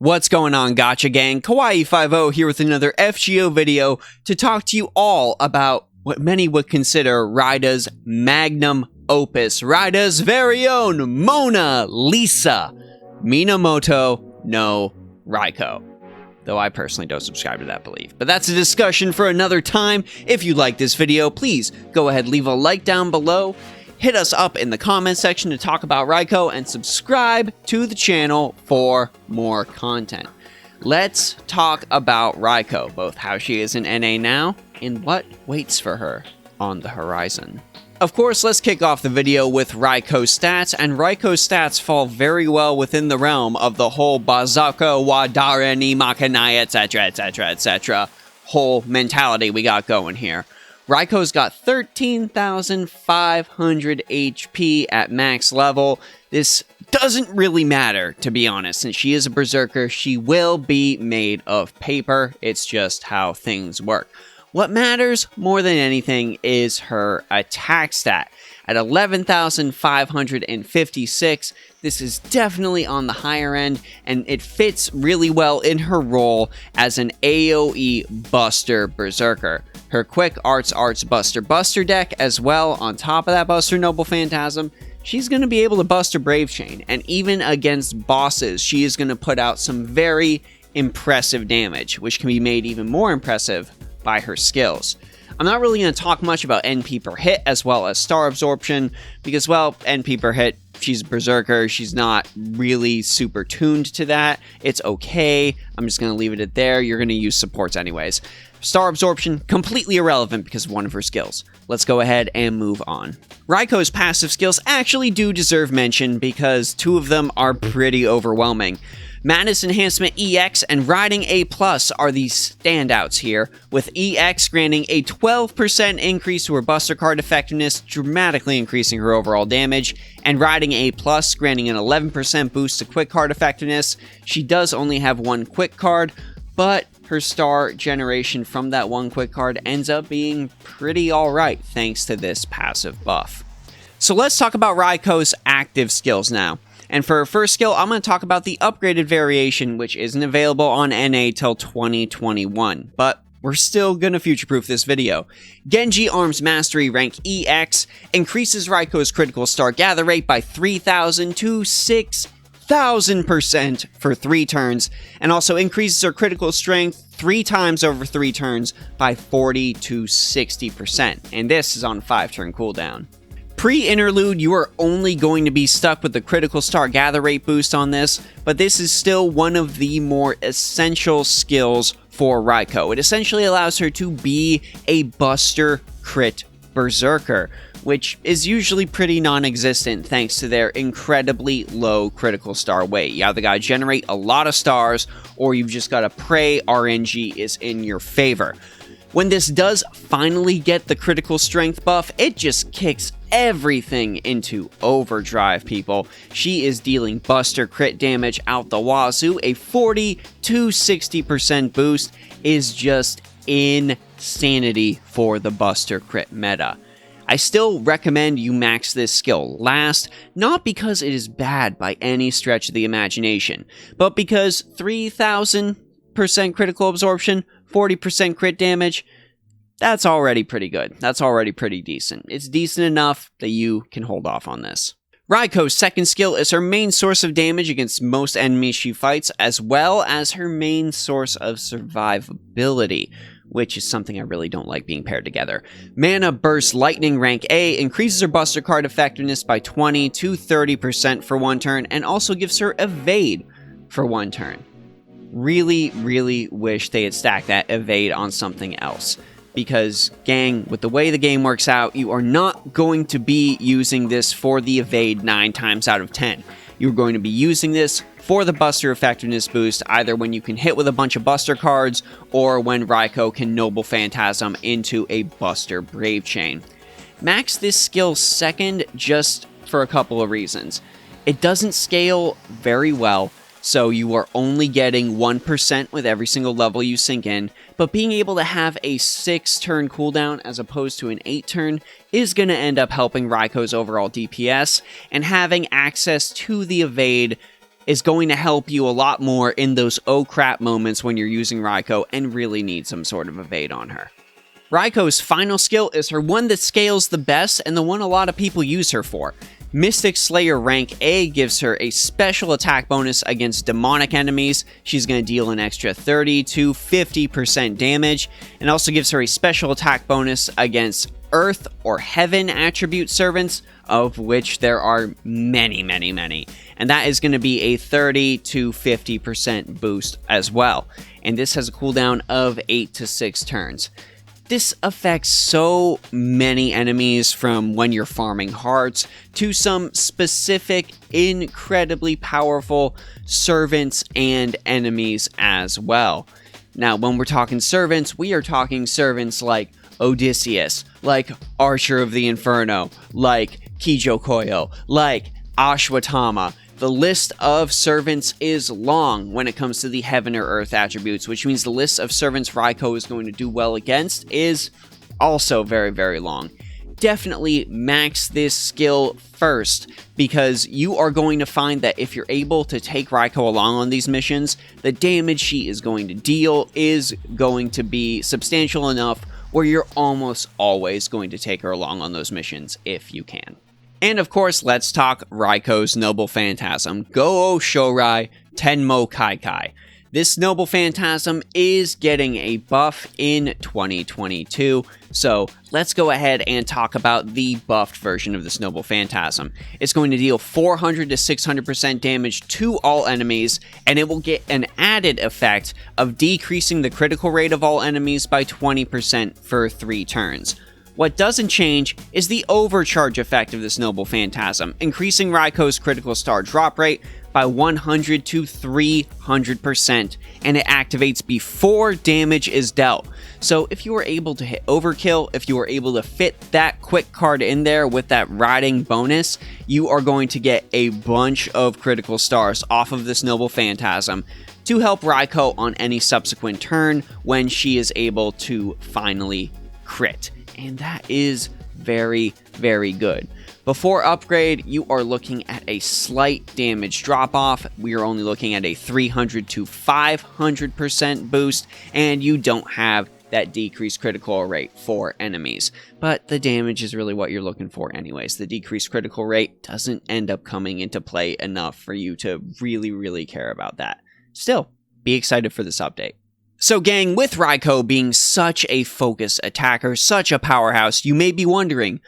What's going on, Gacha gang? Kawaii50 here with another FGO video to talk to you all about what many would consider Raida's magnum opus, Raida's very own Mona Lisa, Minamoto no Raikou. Though I personally don't subscribe to that belief. But that's a discussion for another time. If you like this video, please go ahead, leave a like down below. Hit us up in the comment section to talk about Raikou, and subscribe to the channel for more content. Let's talk about Raikou, both how she is in NA now and what waits for her on the horizon. Of course, let's kick off the video with Raikou's stats, and Raikou's stats fall very well within the realm of the whole Bazako Wadare ni Makanai, etc. whole mentality we got going here. Raikou's got 13,500 HP at max level. This doesn't really matter, to be honest. Since she is a berserker, she will be made of paper. It's just how things work. What matters more than anything is her attack stat. At 11,556, this is definitely on the higher end, and it fits really well in her role as an AoE Buster Berserker. Her quick Arts Buster deck as well, on top of that Buster Noble Phantasm, she's going to be able to Buster Brave Chain, and even against bosses, she is going to put out some very impressive damage, which can be made even more impressive by her skills. I'm not really going to talk much about NP per hit as well as star absorption because, well, NP per hit, she's a berserker. She's not really super tuned to that. It's okay. I'm just going to leave it at there. You're going to use supports anyways. Star absorption, completely irrelevant because of one of her skills. Let's go ahead and move on. Raikou's passive skills actually do deserve mention because two of them are pretty overwhelming. Madness Enhancement EX and Riding A+ are the standouts here, with EX granting a 12% increase to her Buster card effectiveness, dramatically increasing her overall damage, and Riding A+ granting an 11% boost to quick card effectiveness. She does only have one quick card, but her star generation from that one quick card ends up being pretty alright thanks to this passive buff. So let's talk about Raikou's active skills now. And for her first skill, I'm going to talk about the upgraded variation, which isn't available on NA till 2021. But we're still going to future-proof this video. Genji Arms Mastery rank EX increases Raikou's critical star gather rate by 3,000 to 6,000% for 3 turns, and also increases her critical strength 3 times over 3 turns by 40 to 60%. And this is on a 5-turn cooldown. Pre-interlude, you are only going to be stuck with the critical star gather rate boost on this, but this is still one of the more essential skills for Raikou. It essentially allows her to be a Buster Crit Berserker, which is usually pretty non-existent thanks to their incredibly low critical star weight. You either gotta generate a lot of stars, or you've just gotta pray RNG is in your favor. When this does finally get the critical strength buff, it just kicks everything into overdrive, people. She is dealing Buster crit damage out the wazoo. A 40 to 60% boost is just insanity for the Buster crit meta. I still recommend you max this skill last, not because it is bad by any stretch of the imagination, but because 3,000% critical absorption, 40% crit damage, that's already pretty good. That's already pretty decent. It's decent enough that you can hold off on this. Raikou's second skill is her main source of damage against most enemies she fights, as well as her main source of survivability, which is something I really don't like being paired together. Mana Burst Lightning rank A increases her Buster card effectiveness by 20 to 30% for 1 turn, and also gives her Evade for 1 turn. Really wish they had stacked that Evade on something else. Because, gang, with the way the game works out, you are not going to be using this for the Evade 9 times out of 10. You're going to be using this for the Buster effectiveness boost, either when you can hit with a bunch of Buster cards, or when Raikou can Noble Phantasm into a Buster Brave Chain. Max this skill second just for a couple of reasons. It doesn't scale very well, so you are only getting 1% with every single level you sink in, but being able to have a 6-turn cooldown as opposed to an 8-turn is going to end up helping Raikou's overall DPS, and having access to the Evade is going to help you a lot more in those oh crap moments when you're using Raikou and really need some sort of evade on her. Raikou's final skill is her one that scales the best and the one a lot of people use her for. Mystic Slayer rank A gives her a special attack bonus against demonic enemies. She's going to deal an extra 30 to 50% damage, and also gives her a special attack bonus against Earth or Heaven attribute servants, of which there are many, many, many. And that is going to be a 30 to 50% boost as well. And this has a cooldown of 8 to 6 turns. This affects so many enemies, from when you're farming hearts to some specific, incredibly powerful servants and enemies as well. Now, when we're talking servants, we are talking servants like Odysseus, like Archer of the Inferno, like Kijo, like Ashwatthama. The list of servants is long when it comes to the Heaven or Earth attributes, which means the list of servants Raikou is going to do well against is also very, very long. Definitely max this skill first, because you are going to find that if you're able to take Raikou along on these missions, the damage she is going to deal is going to be substantial enough where you're almost always going to take her along on those missions if you can. And of course, let's talk Raikou's Noble Phantasm, Go-O Shourai Tenmo Kaikai. This Noble Phantasm is getting a buff in 2022, so let's go ahead and talk about the buffed version of this Noble Phantasm. It's going to deal 400 to 600% damage to all enemies, and it will get an added effect of decreasing the critical rate of all enemies by 20% for 3 turns. What doesn't change is the overcharge effect of this Noble Phantasm, increasing Raikou's critical star drop rate by 100 to 300%, and it activates before damage is dealt. So if you are able to hit overkill, if you are able to fit that quick card in there with that riding bonus, you are going to get a bunch of critical stars off of this Noble Phantasm to help Raikou on any subsequent turn when she is able to finally crit. And that is very, very good. Before upgrade, you are looking at a slight damage drop-off. We are only looking at a 300 to 500% boost, and you don't have that decreased critical rate for enemies. But the damage is really what you're looking for anyways. The decreased critical rate doesn't end up coming into play enough for you to really, really care about that. Still, be excited for this update. So gang, with Raikou being such a focused attacker, such a powerhouse, you may be wondering,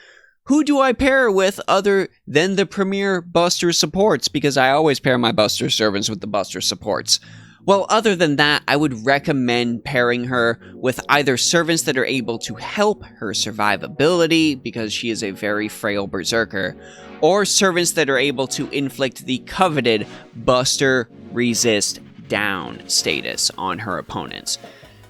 who do I pair her with other than the premier Buster supports? Because I always pair my Buster servants with the Buster supports. Well, other than that, I would recommend pairing her with either servants that are able to help her survivability, because she is a very frail berserker, or servants that are able to inflict the coveted Buster resist down status on her opponents.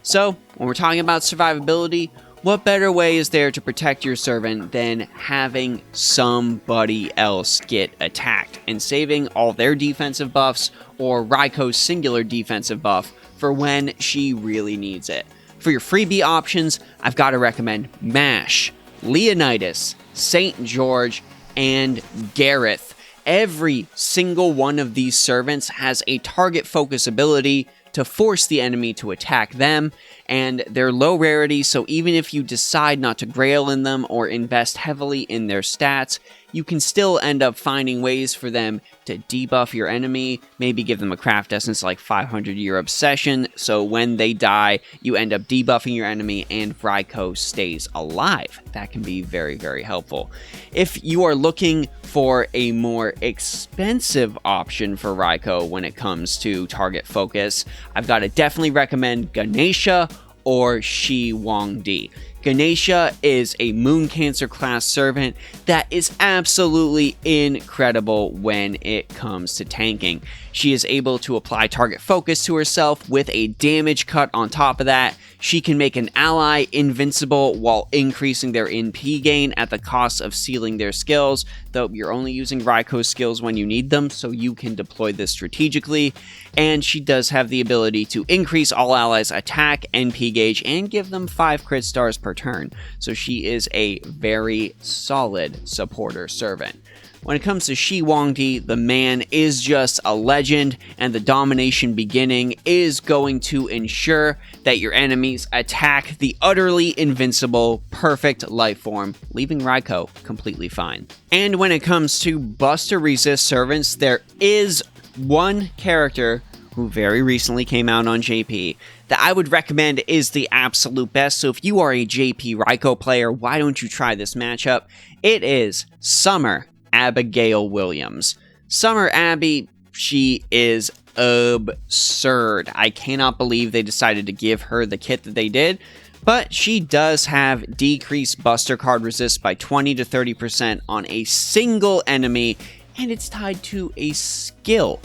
So, when we're talking about survivability, what better way is there to protect your servant than having somebody else get attacked and saving all their defensive buffs or Raikou's singular defensive buff for when she really needs it? For your freebie options, I've got to recommend Mash, Leonidas, St. George, and Gareth. Every single one of these servants has a target focus ability to force the enemy to attack them, and they're low rarity, so even if you decide not to grail in them or invest heavily in their stats, you can still end up finding ways for them to debuff your enemy, maybe give them a craft essence like 500-year obsession, so when they die, you end up debuffing your enemy and Raikou stays alive. That can be very, very helpful. If you are looking for a more expensive option for Raikou when it comes to target focus, I've got to definitely recommend Ganesha or Shi Wangdi. Ganesha is a Moon Cancer class servant that is absolutely incredible when it comes to tanking. She is able to apply target focus to herself with a damage cut on top of that. She can make an ally invincible while increasing their NP gain at the cost of sealing their skills, though you're only using Raikou's skills when you need them, so you can deploy this strategically. And she does have the ability to increase all allies' attack, NP gauge, and give them 5 crit stars per turn. So she is a very solid supporter servant. When it comes to Shi Huangdi, the man is just a legend, and the domination beginning is going to ensure that your enemies attack the utterly invincible, perfect life form, leaving Raikou completely fine. And when it comes to Buster Resist servants, there is one character who very recently came out on JP that I would recommend is the absolute best. So if you are a JP Raikou player, why don't you try this matchup? It is Summer Abigail Williams. Summer Abby, she is absurd. I cannot believe they decided to give her the kit that they did, but she does have decreased Buster card resist by 20 to 30% on a single enemy, and it's tied to a skill.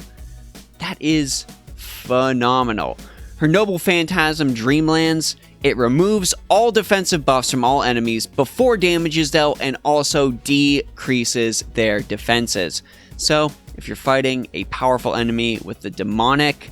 That is phenomenal. Her Noble Phantasm Dreamlands, it removes all defensive buffs from all enemies before damage is dealt and also decreases their defenses. So, if you're fighting a powerful enemy with the demonic,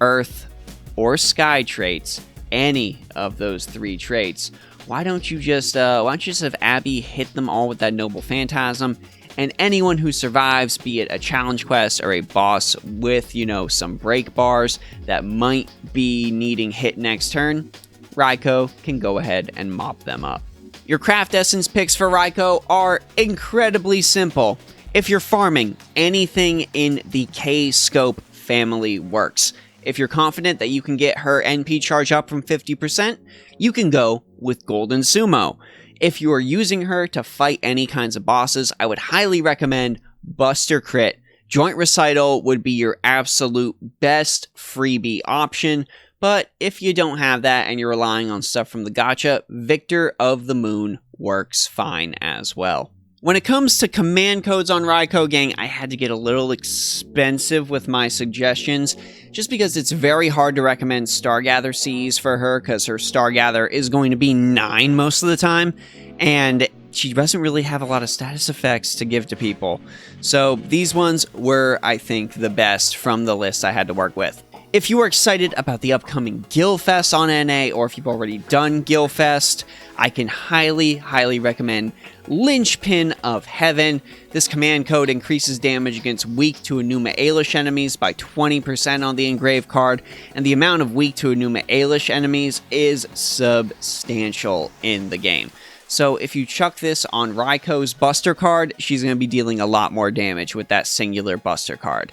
earth, or sky traits, any of those three traits, why don't you just have Abby hit them all with that Noble Phantasm? And anyone who survives, be it a challenge quest or a boss with, some break bars that might be needing hit next turn, Raikou can go ahead and mop them up. Your craft essence picks for Raikou are incredibly simple. If you're farming, anything in the K-Scope family works. If you're confident that you can get her NP charge up from 50%, you can go with Golden Sumo. If you are using her to fight any kinds of bosses, I would highly recommend Buster Crit. Joint Recital would be your absolute best freebie option, but if you don't have that and you're relying on stuff from the gacha, Victor of the Moon works fine as well. When it comes to command codes on Raikou, gang, I had to get a little expensive with my suggestions, just because it's very hard to recommend Stargather Cs for her, because her Stargather is going to be 9 most of the time, and she doesn't really have a lot of status effects to give to people. So these ones were, I think, the best from the list I had to work with. If you are excited about the upcoming Guildfest on NA, or if you've already done Guildfest, I can highly recommend Linchpin of Heaven. This command code increases damage against weak to Enuma Elish enemies by 20% on the engraved card, and the amount of weak to Enuma Elish enemies is substantial in the game. So if you chuck this on Raikou's Buster card, she's going to be dealing a lot more damage with that singular Buster card.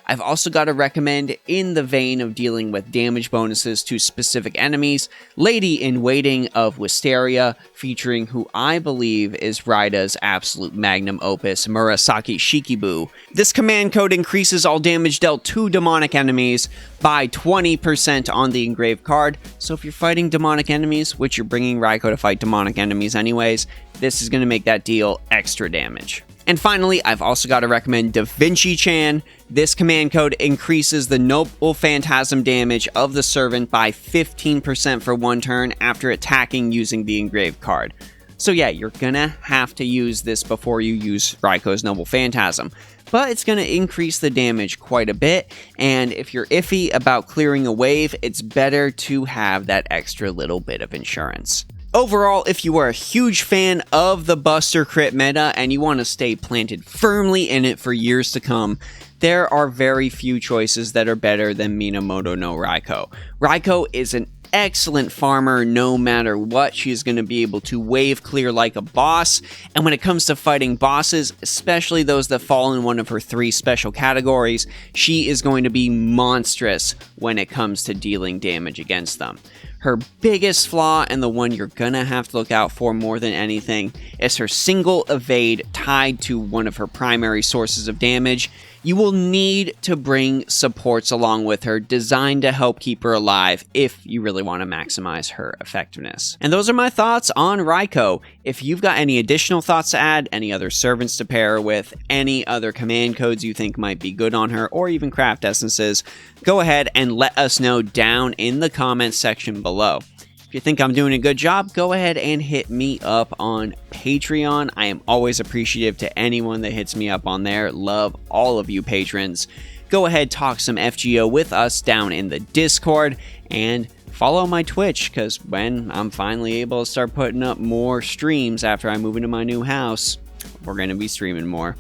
I've also got to recommend, in the vein of dealing with damage bonuses to specific enemies, Lady in Waiting of Wisteria, featuring who I believe is Raida's absolute magnum opus, Murasaki Shikibu. This command code increases all damage dealt to demonic enemies by 20% on the engraved card, so if you're fighting demonic enemies, which you're bringing Raikou to fight demonic enemies anyways, this is going to make that deal extra damage. And finally, I've also got to recommend Da Vinci Chan. This command code increases the Noble Phantasm damage of the servant by 15% for one turn after attacking using the engraved card. So yeah, you're gonna have to use this before you use Raikou's Noble Phantasm, but it's gonna increase the damage quite a bit, and if you're iffy about clearing a wave, it's better to have that extra little bit of insurance. Overall, if you are a huge fan of the Buster Crit meta and you want to stay planted firmly in it for years to come, there are very few choices that are better than Minamoto no Raikou. Raikou is an excellent farmer no matter what. She's going to be able to wave clear like a boss, and when it comes to fighting bosses, especially those that fall in one of her 3 special categories, she is going to be monstrous when it comes to dealing damage against them. Her biggest flaw, and the one you're gonna have to look out for more than anything, is her single evade tied to one of her primary sources of damage. You will need to bring supports along with her designed to help keep her alive if you really want to maximize her effectiveness. And those are my thoughts on Raikou. If you've got any additional thoughts to add, any other servants to pair her with, any other command codes you think might be good on her, or even craft essences, go ahead and let us know down in the comments section below. If you think I'm doing a good job, go ahead and hit me up on Patreon. I am always appreciative to anyone that hits me up on there. Love all of you patrons. Go ahead, talk some FGO with us down in the Discord, and follow my Twitch, because when I'm finally able to start putting up more streams after I move into my new house, we're going to be streaming more.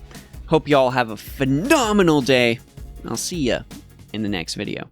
Hope y'all have a phenomenal day. I'll see ya in the next video.